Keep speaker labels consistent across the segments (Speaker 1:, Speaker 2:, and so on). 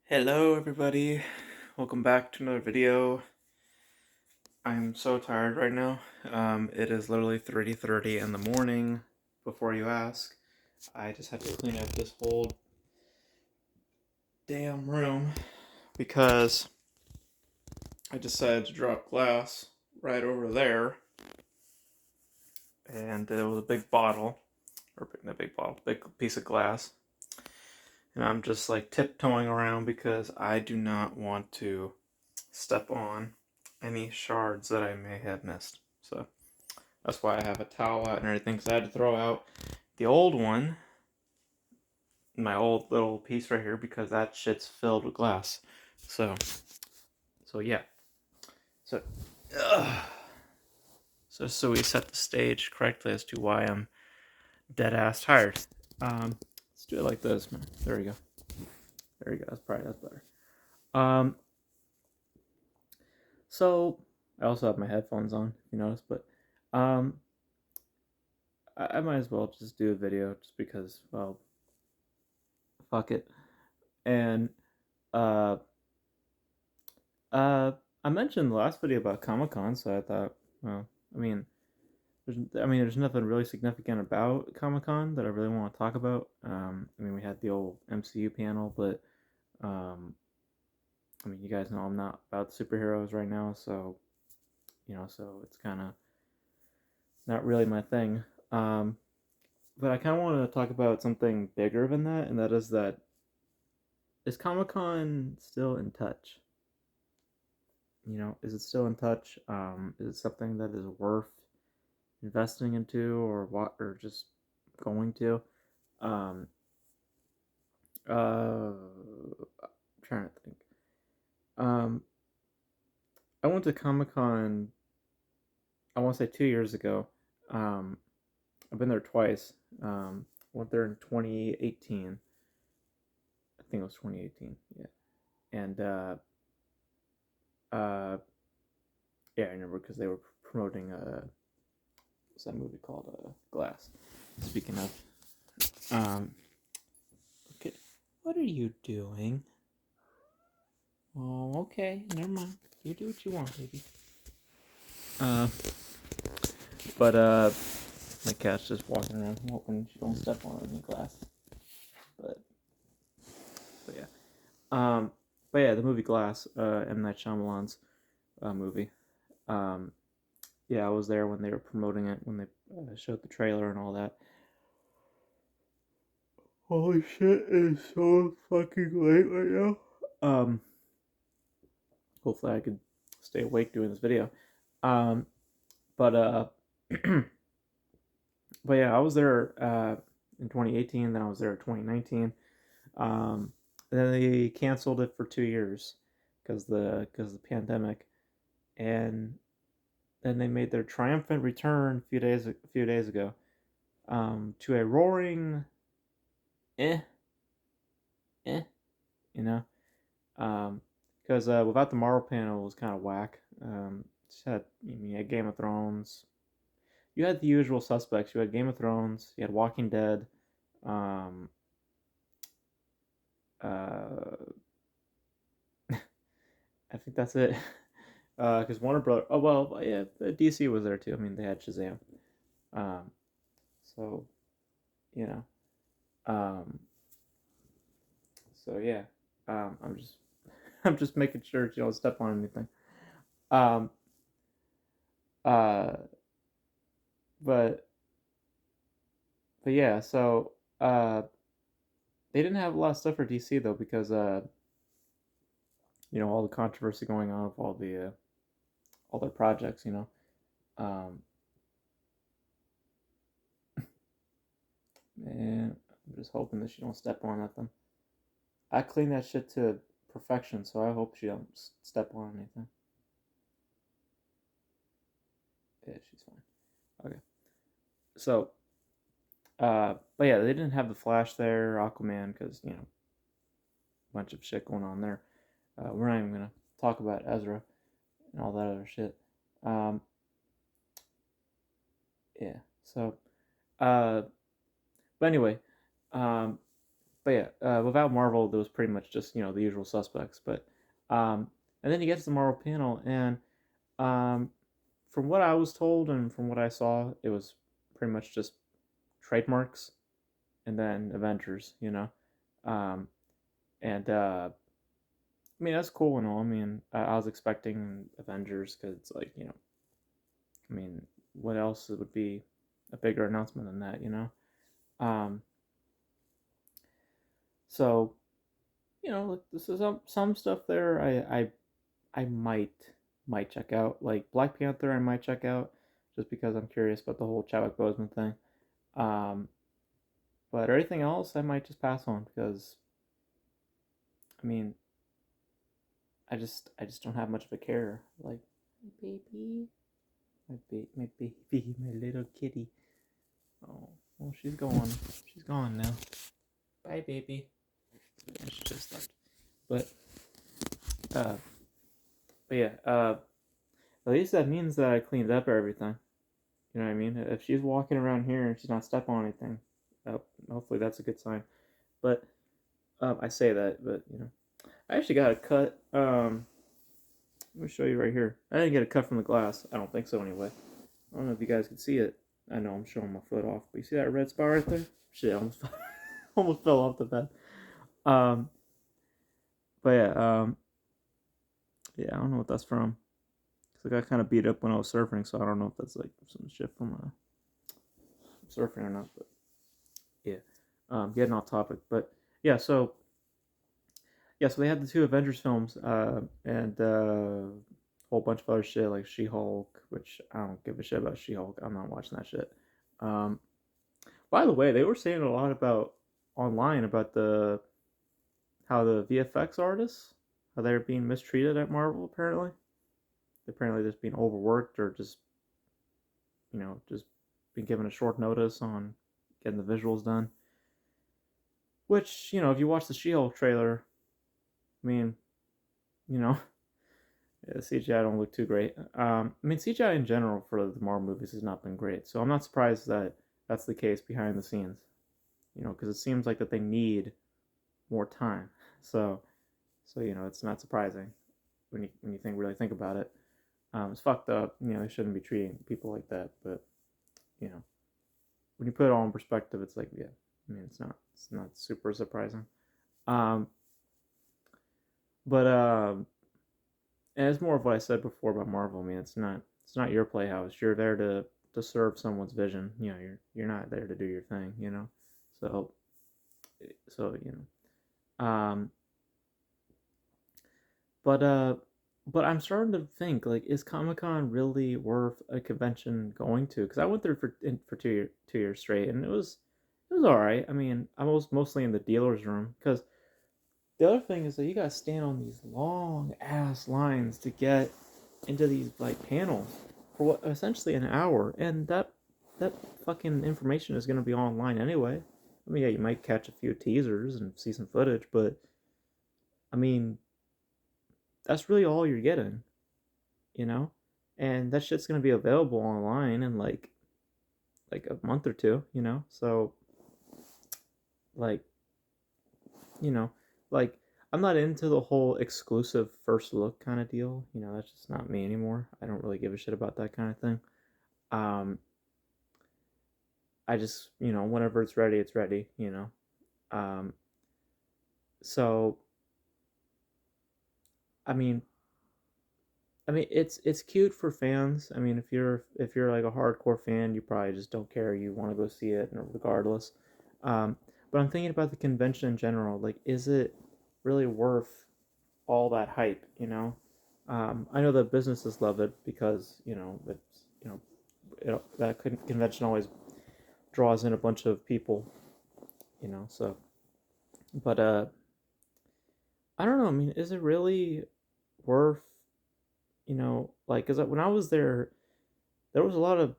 Speaker 1: Hello everybody, welcome back to another video. I'm so tired right now. It is literally 3:30 in the morning, before you ask. I just had to clean up this whole damn room because I decided to drop glass right over there, and it was a big bottle, or not big bottle, big piece of glass. And I'm just like tiptoeing around because I do not want to step on any shards that I may have missed. So that's why I have a towel out and everything, because I had to throw out the old one, my old little piece right here, because that shit's filled with glass. So yeah. So, ugh. So we set the stage correctly as to why I'm dead ass tired. Let's do it like this, man. There we go. There we go. That's better. Um, so I also have my headphones on, if you notice, but um, I might as well just do a video just because, well, fuck it. And uh, uh, I mentioned the last video about Comic Con, so I thought, well, I mean, there's nothing really significant about Comic Con that I really want to talk about. We had the old MCU panel, but um, you guys know I'm not about superheroes right now, so so it's kind of not really my thing. Um, but I kind of want to talk about something bigger than that, and that is Comic Con still in touch? Is it still in touch? Is it something that is worth investing into, or what, or just going to? Um, I'm trying to think. Um, I went to Comic Con. I want to say 2 years ago. Um, I've been there twice. Went there in 2018. I think it was 2018. Yeah, and uh, yeah, I remember because they were promoting what's that movie called? Glass. Speaking of, okay, what are you doing? Oh, okay, never mind. You do what you want, baby. Uh, but my cat's just walking around, hoping she don't step on any glass. But but yeah. Um, but yeah, the movie Glass, M Night Shyamalan's movie. Um, yeah, I was there when they were promoting it, when they showed the trailer and all that. Holy shit, it's so fucking late right now. Um, Hopefully I could stay awake doing this video. Um, but but yeah, I was there in 2018. Then I was there in 2019. Um, and then they canceled it for 2 years because the pandemic, and then they made their triumphant return a few days ago, to a roaring eh eh, you know, because without the Marvel panel it was kind of whack. Just had you had Game of Thrones, you had the usual suspects. You had Game of Thrones, you had Walking Dead, um, uh, I think that's it. Because Warner Brothers. Oh well, yeah, DC was there too. They had Shazam. Um, so you know. Um, so yeah. I'm just I'm just making sure you don't step on anything. Um, uh, but but yeah. So they didn't have a lot of stuff for DC though because all the controversy going on with all their projects. Um, and I'm just hoping that she don't step on nothing. I clean that shit to perfection, so I hope she don't step on anything. Yeah, she's fine. Okay. So, but yeah, they didn't have the Flash there, Aquaman, because a bunch of shit going on there. We're not even gonna talk about Ezra and all that other shit. Um, yeah. So, uh, but anyway, um, but yeah, without Marvel, there was pretty much just the usual suspects. But and then you get to the Marvel panel, and um, from what I was told and from what I saw, it was pretty much just trademarks and then Avengers. Um, and I mean that's cool and all. I mean I was expecting Avengers because it's like I mean what else would be a bigger announcement than that. Um, so this is some stuff there I might check out. Like Black Panther, I might check out just because I'm curious about the whole Chadwick Boseman thing. Um, but everything else, I might just pass on because I mean, I just don't have much of a care. Like my baby, my baby, my little kitty. Oh, well, she's gone. She's gone now. Bye, baby. And she just left. But uh, but yeah. At least that means that I cleaned up everything. You know what I mean? If she's walking around here and she's not stepping on anything, hopefully that's a good sign. But I say that, but I actually got a cut. Let me show you right here. I didn't get a cut from the glass. I don't think so anyway. I don't know if you guys can see it. I know I'm showing my foot off, but you see that red spot right there? Shit, I almost almost fell off the bed. Um, but yeah, I don't know what that's from. Cause I got kind of beat up when I was surfing, so I don't know if that's like some shit from surfing or not. But yeah, getting off topic. But yeah, so they had the two Avengers films, and a whole bunch of other shit like She-Hulk, which I don't give a shit about She-Hulk. I'm not watching that shit. Um, by the way, they were saying a lot about online about the how the VFX artists how they're being mistreated at Marvel. Apparently just being overworked or just being given a short notice on getting the visuals done. Which if you watch the She-Hulk trailer, I mean, you know, yeah, CGI don't look too great. I mean, CGI in general for the Marvel movies has not been great, so I'm not surprised that that's the case behind the scenes. Because it seems like that they need more time. So, it's not surprising when you really think about it. It's fucked up. They shouldn't be treating people like that. But you know, when you put it all in perspective, it's like, yeah. I mean, it's not super surprising. Um, but and it's more of what I said before about Marvel. I mean, it's not your playhouse. You're there to serve someone's vision. You're not there to do your thing. So so but but I'm starting to think like, is Comic Con really worth a convention going to? Because I went there for 2 years straight, and it was all right. I mean, I was mostly in the dealer's room because the other thing is that you gotta stand on these long ass lines to get into these like panels for what essentially an hour, and that fucking information is gonna be online anyway. I mean, yeah, you might catch a few teasers and see some footage, but I mean, that's really all you're getting, you know. And that shit's gonna be available online in like a month or two, So like you know, like I'm not into the whole exclusive first look kind of deal. That's just not me anymore. I don't really give a shit about that kind of thing. Um, I just, whenever it's ready, it's ready. Um, so I mean, it's cute for fans. I mean, if you're like a hardcore fan, you probably just don't care. You want to go see it, regardless. Um, but I'm thinking about the convention in general. Like, is it really worth all that hype? I know that businesses love it because it's that convention always draws in a bunch of people. So but I don't know. I mean, is it really worth like because when I was there was a lot of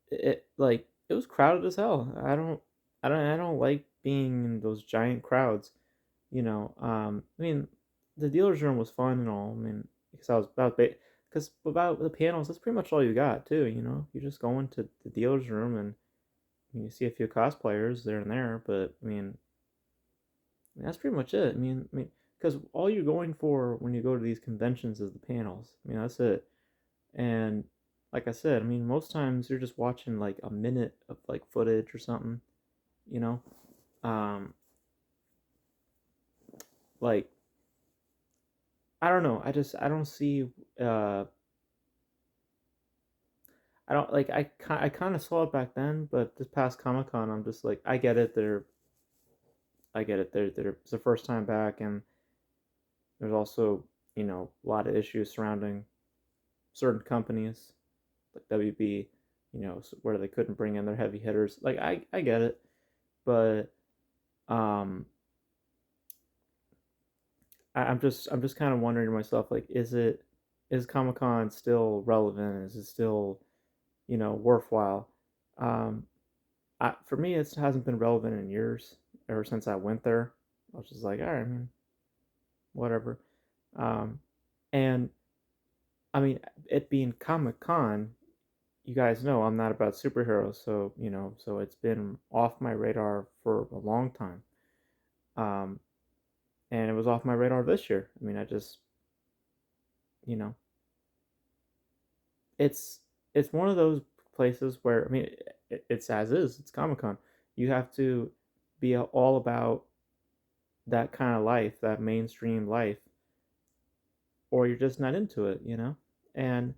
Speaker 1: it was crowded as hell. I don't like being in those giant crowds. I mean, the dealer's room was fun and all. I mean, because I was about the panels, that's pretty much all you got too. You just go into the dealer's room and you see a few cosplayers there and there, but I mean, that's pretty much it. Because all you're going for when you go to these conventions is the panels. I mean, that's it. And like I said, I mean, most times you're just watching like a minute of like footage or something, you know? Um, like I don't know. I don't see. Uh, I don't like. I kind of saw it back then, but this past Comic Con, I'm just like, I get it. I get it. It's the first time back, and there's also a lot of issues surrounding certain companies like WB, where they couldn't bring in their heavy hitters. Like I get it, but um, I'm just kind of wondering to myself, like, is Comic Con still relevant? Is it still worthwhile? Um, for me, it hasn't been relevant in years. Ever since I went there, I was just like, all right, I mean, whatever. Um, and I mean, it being Comic Con, you guys know I'm not about superheroes, so so it's been off my radar for a long time. Um, and it was off my radar this year. I mean, I just, you know, it's it's one of those places where I mean, it's as is. It's Comic Con. You have to be all about that kind of life, that mainstream life, or you're just not into it. And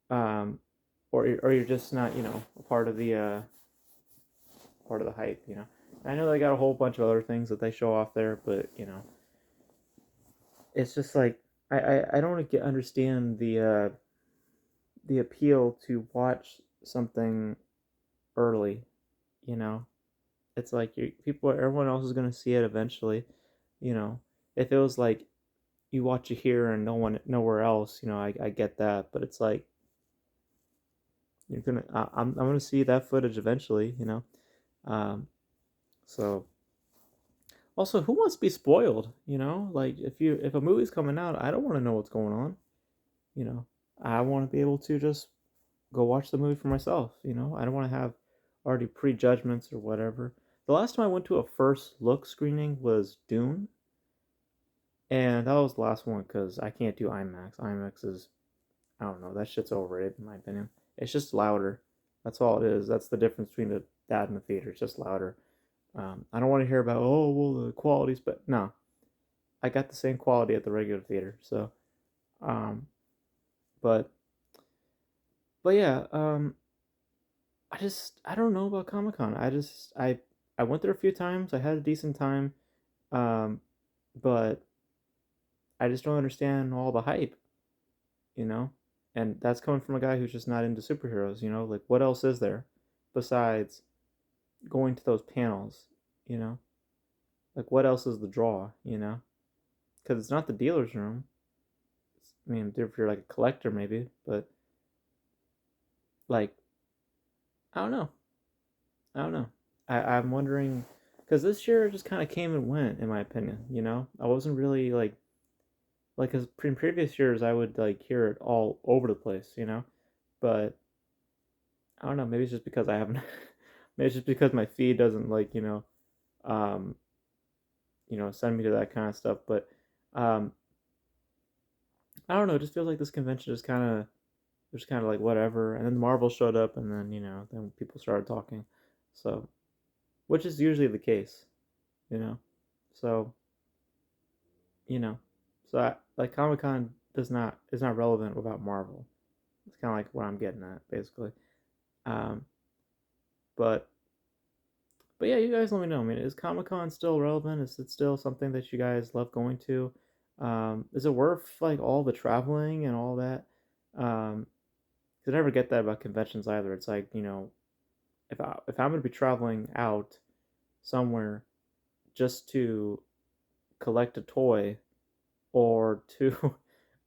Speaker 1: um, or you're just not, a part of the hype. I know they got a whole bunch of other things that they show off there, but it's just like I don't get understand the appeal to watch something early. You know, it's like everyone else is gonna see it eventually. You know, if it was like you watch it here and no one nowhere else, I get that, but it's like I'm gonna see that footage eventually. Um, so also, who wants to be spoiled? Like if a movie's coming out, I don't want to know what's going on. You know, I want to be able to just go watch the movie for myself. I don't want to have already prejudgments or whatever. The last time I went to a first look screening was Dune, and that was the last one because I can't do IMAX. IMAX is, I don't know, that shit's overrated in my opinion. It's just louder. That's all it is. That's the difference between that and the theater. It's just louder. I don't want to hear about, oh well, the quality's, but no, I got the same quality at the regular theater. So, um, but yeah, I don't know about Comic Con. I went there a few times. I had a decent time, um, but I just don't understand all the hype. You know, and that's coming from a guy who's just not into superheroes. Like what else is there besides going to those panels? You know, like what else is the draw? Because it's not the dealer's room. I mean, if you're like a collector, maybe, but like I don't know. I don't know. I'm wondering because this year just kind of came and went, in my opinion. I wasn't really like because in previous years I would like hear it all over the place. But I don't know. Maybe it's just because I haven't. Maybe it's just because my feed doesn't um, send me to that kind of stuff. But um, I don't know. It just feels like this convention just kind of like whatever. And then Marvel showed up, and then then people started talking. So, which is usually the case. You know. So you know, like Comic Con does not is not relevant without Marvel. It's kind of like what I'm getting at, basically. Um, but yeah, you guys let me know. I mean, is Comic Con still relevant? Is it still something that you guys love going to? Is it worth like all the traveling and all that? Cause I never get that about conventions either. It's like if I'm gonna be traveling out somewhere just to collect a toy or to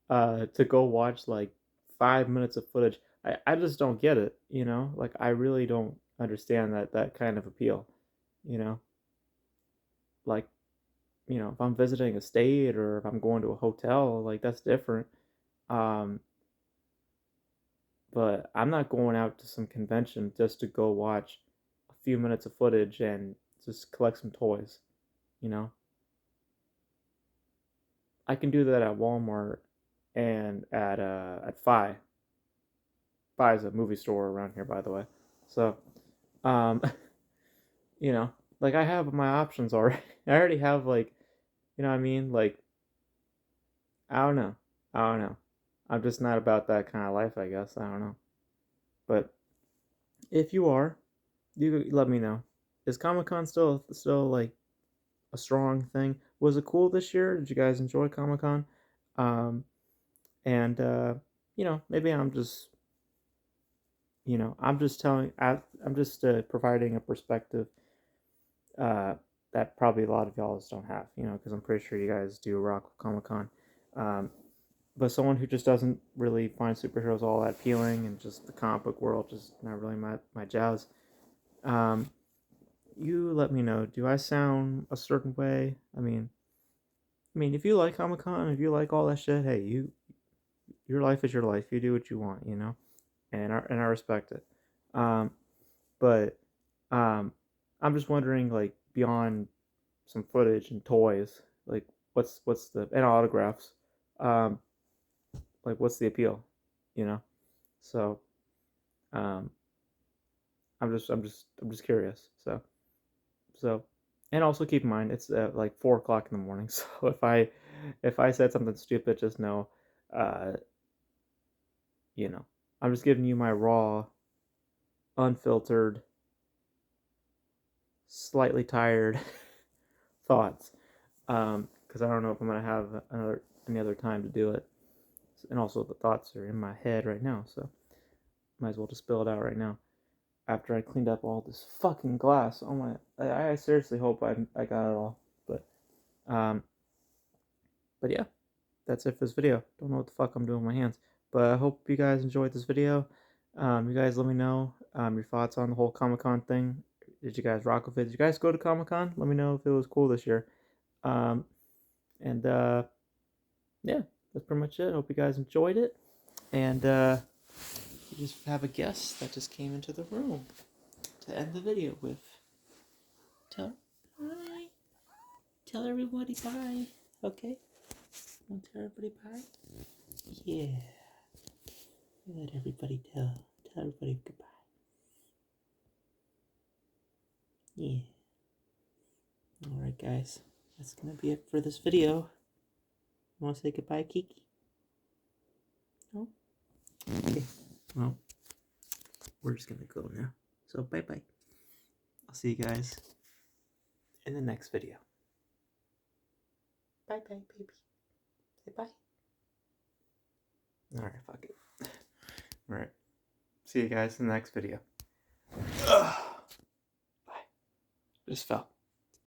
Speaker 1: to go watch like 5 minutes of footage. I just don't get it, Like I really don't understand that kind of appeal, you know? Like, if I'm visiting a state or if I'm going to a hotel, like that's different. Um, but I'm not going out to some convention just to go watch, few minutes of footage and just collect some toys, you know? I can do that at Walmart and at Fi. Fi is a movie store around here, by the way. So, um, you know, like I have my options already. I already have like, you know what I mean? Like, I don't know. I don't know. I'm just not about that kind of life, I guess. I don't know. But if you are, you let me know. Is Comic Con still like a strong thing? Was it cool this year? Did you guys enjoy Comic Con? Um, and you know, maybe I'm just I'm just providing a perspective uh, that probably a lot of y'all don't have, because I'm pretty sure you guys do rock Comic Con. Um, but someone who just doesn't really find superheroes all that appealing and just the comic book world just not really my jazz. Um, you let me know. Do I sound a certain way? I mean, if you like Comic Con, if you like all that shit, hey, your life is your life. You do what you want, and I respect it. Um, but I'm just wondering, like, beyond some footage and toys, like, what's the and autographs, um, like, what's the appeal, you know? So, um, I'm just curious. So, and also keep in mind it's like 4 o'clock in the morning. So if I said something stupid, just know, uh, you know, I'm just giving you my raw, unfiltered, slightly tired thoughts. Because I don't know if I'm gonna have any other time to do it, and also the thoughts are in my head right now, so might as well just spill it out right now. After I cleaned up all this fucking glass, oh my! I seriously hope I got it all, but um, but yeah, that's it for this video. Don't know what the fuck I'm doing with my hands, but I hope you guys enjoyed this video. You guys let me know your thoughts on the whole Comic Con thing. Did you guys rock with it? Did you guys go to Comic Con? Let me know if it was cool this year. Um, and yeah, that's pretty much it. Hope you guys enjoyed it. And we just have a guest that just came into the room to end the video with. Tell bye. Tell everybody bye. Okay? Want to tell everybody bye? Yeah. Let everybody tell everybody goodbye. Yeah. Alright, guys. That's gonna be it for this video. Want to say goodbye, Kiki? No? Okay. Well, we're just gonna go now. So, bye-bye. I'll see you guys in the next video. Bye-bye, baby. Say bye. Alright, fuck it. Alright. See you guys in the next video. Ugh. Bye. Just fell.